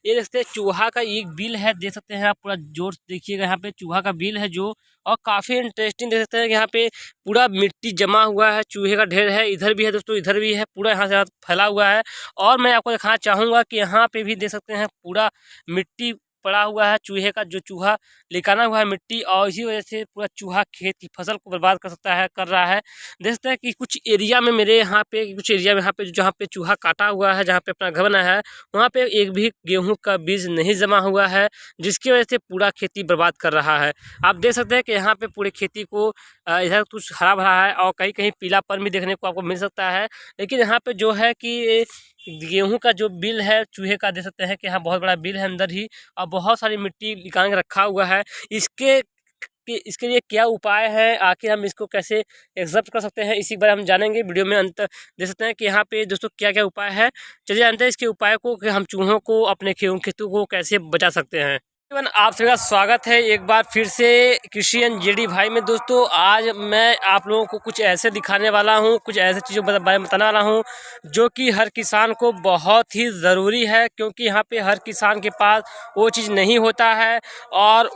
ये देख सकते हैं चूहा का एक बिल है, देख सकते हैं आप पूरा जोर से देखिएगा। यहाँ पे चूहा का बिल है जो, और काफ़ी इंटरेस्टिंग देख सकते हैं कि यहाँ पे पूरा मिट्टी जमा हुआ है, चूहे का ढेर है। इधर भी है दोस्तों, इधर भी है, पूरा यहाँ से हाथ फैला हुआ है। और मैं आपको दिखाना चाहूँगा कि यहाँ पे भी देख सकते हैं पूरा मिट्टी पड़ा हुआ है चूहे का, जो चूहा लिकाना हुआ है मिट्टी, और इसी वजह से पूरा चूहा खेत की फसल को बर्बाद कर सकता है, कर रहा है। देख सकते हैं कि कुछ एरिया में, मेरे यहाँ पे कुछ एरिया में यहाँ पे जहाँ पे चूहा काटा हुआ है, जहाँ पे अपना घर बनाया है, वहाँ पे एक भी गेहूं का बीज नहीं जमा हुआ है, जिसकी वजह से पूरा खेती बर्बाद कर रहा है। आप देख सकते हैं कि यहाँ पे पूरे खेती को इधर कुछ हरा भरा है और कहीं कहीं पीलापन भी देखने को आपको मिल सकता है। लेकिन यहाँ पे जो है कि गेहूं का जो बिल है चूहे का, देख सकते हैं कि यहाँ बहुत बड़ा बिल है अंदर ही, और बहुत सारी मिट्टी निकाल के रखा हुआ है। इसके लिए क्या उपाय है, आखिर हम इसको कैसे एक्सेप्ट कर सकते हैं, इसी बारे हम जानेंगे वीडियो में अंत। देख सकते हैं कि यहाँ पे दोस्तों क्या क्या उपाय है। चलिए जानते हैं इसके उपाय को, कि हम चूहों को अपने खेतों को कैसे बचा सकते हैं। आप सभी का स्वागत है एक बार फिर से कृषि एनजेडी भाई में। दोस्तों आज मैं आप लोगों को कुछ ऐसे दिखाने वाला हूं, कुछ ऐसे चीज़ों के बारे में बताने वाला हूं जो कि हर किसान को बहुत ही ज़रूरी है, क्योंकि यहाँ पे हर किसान के पास वो चीज़ नहीं होता है। और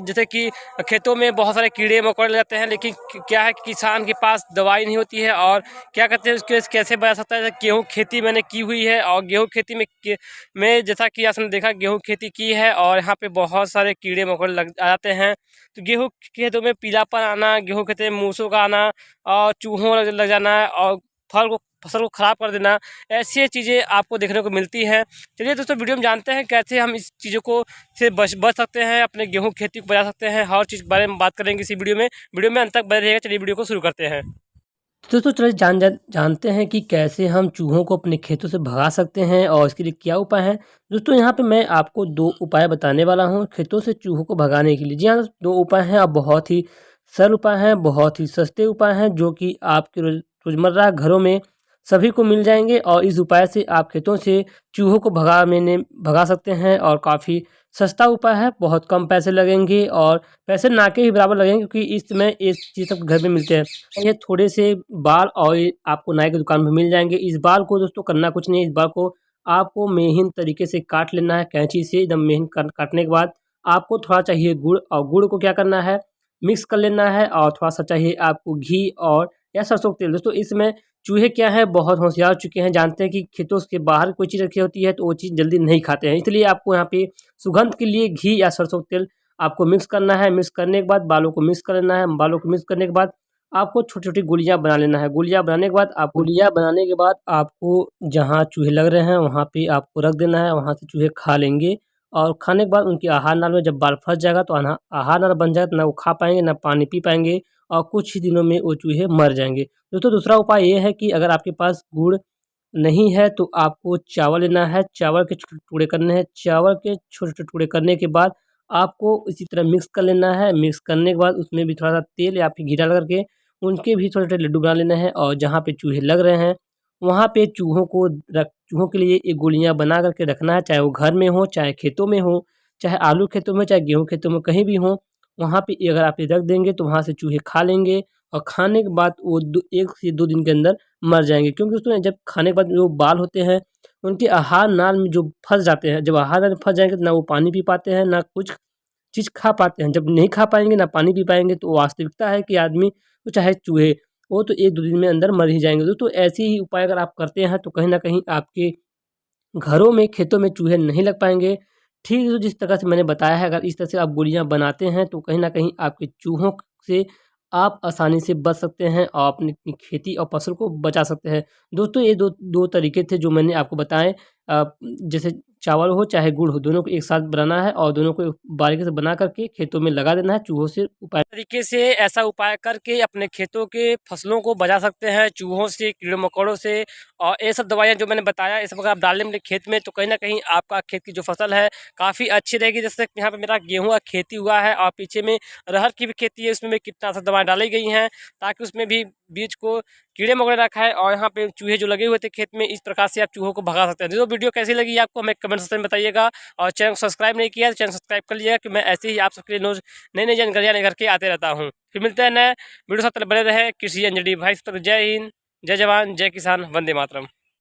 जैसे कि खेतों में बहुत सारे कीड़े मकोड़े लग जाते हैं, लेकिन क्या है कि किसान के पास दवाई नहीं होती है, और क्या कहते हैं उसके कैसे बचा सकता है। गेहूँ खेती मैंने की हुई है, और गेहूँ खेती में जैसा कि आपने देखा गेहूँ खेती की है, और यहाँ पे बहुत सारे कीड़े मकोड़े लग जाते हैं। तो गेहूँ खेतों में पीलापन आना, गेहूँ खेतों में मूसों का आना, और चूहों लग जाना, और फसल को ख़राब कर देना, ऐसी चीज़ें आपको देखने को मिलती हैं। चलिए दोस्तों वीडियो में जानते हैं कैसे हम इस चीज़ों को से बच सकते हैं, अपने गेहूँ खेती को बचा सकते हैं। हर चीज़ के बारे में बात करेंगे इसी वीडियो में अंत तक बने रहिएगा। चलिए वीडियो को शुरू करते हैं। दोस्तों चलिए जानते हैं कि कैसे हम चूहों को अपने खेतों से भगा सकते हैं, और इसके लिए क्या उपाय हैं। दोस्तों यहाँ पे मैं आपको 2 उपाय बताने वाला हूँ खेतों से चूहों को भगाने के लिए। जी हाँ, 2 उपाय हैं, और बहुत ही सरल उपाय हैं, बहुत ही सस्ते उपाय हैं, जो कि आपके रोज़मर्रा घरों में सभी को मिल जाएंगे। और इस उपाय से आप खेतों से चूहों को भगा सकते हैं, और काफ़ी सस्ता उपाय है। बहुत कम पैसे लगेंगे, और पैसे ना के ही बराबर लगेंगे, क्योंकि इस समय ये चीज़ सब घर में मिलते हैं। ये थोड़े से बाल और ये आपको नाई की दुकान में मिल जाएंगे। इस बाल को दोस्तों करना कुछ नहीं है, इस बाल को आपको महीन तरीके से काट लेना है कैंची से। एकदम महीन काटने के बाद आपको थोड़ा चाहिए गुड़, और गुड़ को क्या करना है, मिक्स कर लेना है। और थोड़ा सा चाहिए आपको घी और या सरसों का तेल। दोस्तों इसमें चूहे क्या है, बहुत होशियार हो चुके हैं, जानते हैं कि खेतों के बाहर कोई चीज़ रखी होती है तो वो चीज़ जल्दी नहीं खाते हैं। इसलिए आपको यहाँ पे सुगंध के लिए घी या सरसों का तेल आपको मिक्स करना है। मिक्स करने के बाद बालों को मिक्स कर लेना है। बालों को मिक्स करने के बाद आपको छोटी-छोटी गोलियाँ बना लेना है। गोलियाँ बनाने के बाद आपको जहाँ चूहे लग रहे हैं वहाँ पे आपको रख देना है, वहाँ से चूहे खा लेंगे। और खाने के बाद उनके आहार नाल में जब बाल फँस जाएगा तो आहार नाल बन जाएगा, तो ना वो खा पाएँगे, ना पानी पी पाएँगे, और कुछ ही दिनों में वो चूहे मर जाएँगे। दोस्तों दूसरा उपाय ये है कि अगर आपके पास गुड़ नहीं है तो आपको चावल लेना है, चावल के छोटे टुकड़े करने हैं। चावल के छोटे-छोटे टुकड़े करने के बाद आपको इसी तरह मिक्स कर लेना है। मिक्स करने के बाद उसमें भी थोड़ा-सा तेल या फिर घी डाल करके उनके भी छोटे-छोटे लड्डू बना लेने हैं, और जहाँ पे चूहे लग रहे हैं वहाँ पे चूहों के लिए ये गोलियाँ बना कर के रखना है, चाहे वो घर में हो, चाहे खेतों में हो, चाहे आलू खेतों में, चाहे गेहूँ खेतों में, कहीं भी हो। वहाँ पे ये अगर आप ये रख देंगे तो वहाँ से चूहे खा लेंगे, और खाने के बाद वो 1 से 2 दिन के अंदर मर जाएँगे। क्योंकि दोस्तों जब खाने के बाद जो बाल होते हैं उनके आहार नाल में जो फँस जाते हैं, जब आहार नाल में फँस जाएँगे तो ना वो पानी पी पाते हैं, ना कुछ चीज़ खा पाते हैं। जब नहीं खा पाएँगे, ना पानी पी पाएँगे, तो वास्तविकता है कि आदमी तो चाहे चूहे, वो तो 1-2 दिन में अंदर मर ही जाएँगे। दोस्तों ऐसे ही उपाय अगर आप करते हैं तो कहीं न कहीं आपके घरों में, खेतों में चूहे नहीं लग पाएँगे। ठीक है, तो जिस तरह से मैंने बताया है, अगर इस तरह से आप गोलियाँ बनाते हैं तो कहीं न कहीं आपके चूहों से आप आसानी से बच सकते हैं, और अपनी खेती और फसल को बचा सकते हैं। दोस्तों ये दो तरीके थे जो मैंने आपको बताए। जैसे चावल हो चाहे गुड़ हो, दोनों को एक साथ बनाना है, और दोनों को बारीकी से बना करके खेतों में लगा देना है। चूहों से उपाय तरीके से ऐसा उपाय करके अपने खेतों के फसलों को बचा सकते हैं चूहों से, कीड़े-मकोड़ों से। और ये सब दवाइयाँ जो मैंने बताया, ये सब अगर आप डाल लेंगे खेत में तो कहीं न कहीं आपका खेत की जो फसल है काफ़ी अच्छी रहेगी। जैसे यहाँ पे मेरा गेहूँ का खेती हुआ है, और पीछे में अरहर की भी खेती है, उसमें भी कीटनाशक दवाएँ डाली गई हैं ताकि उसमें भी बीज को कीड़े-मकोड़े ना खाएँ, और यहाँ पे चूहे जो लगे हुए थे खेत में, इस प्रकार से आप चूहों को भगा सकते हैं। तो वीडियो कैसी लगी आपको हमें कमेंट सेक्शन में बताइएगा, और चैनल को सब्सक्राइब नहीं किया तो चैनल सब्सक्राइब कर लीजिएगा, कि मैं ऐसे ही आप सबके लिए नई-नई जानकारियाँ लेकर के आते रहता हूँ। फिर मिलते हैं नए वीडियो साथ, बने रहे कृषि एनजेडी भाई। तब तक जय हिंद, जय जवान, जय किसान, वंदे मातरम।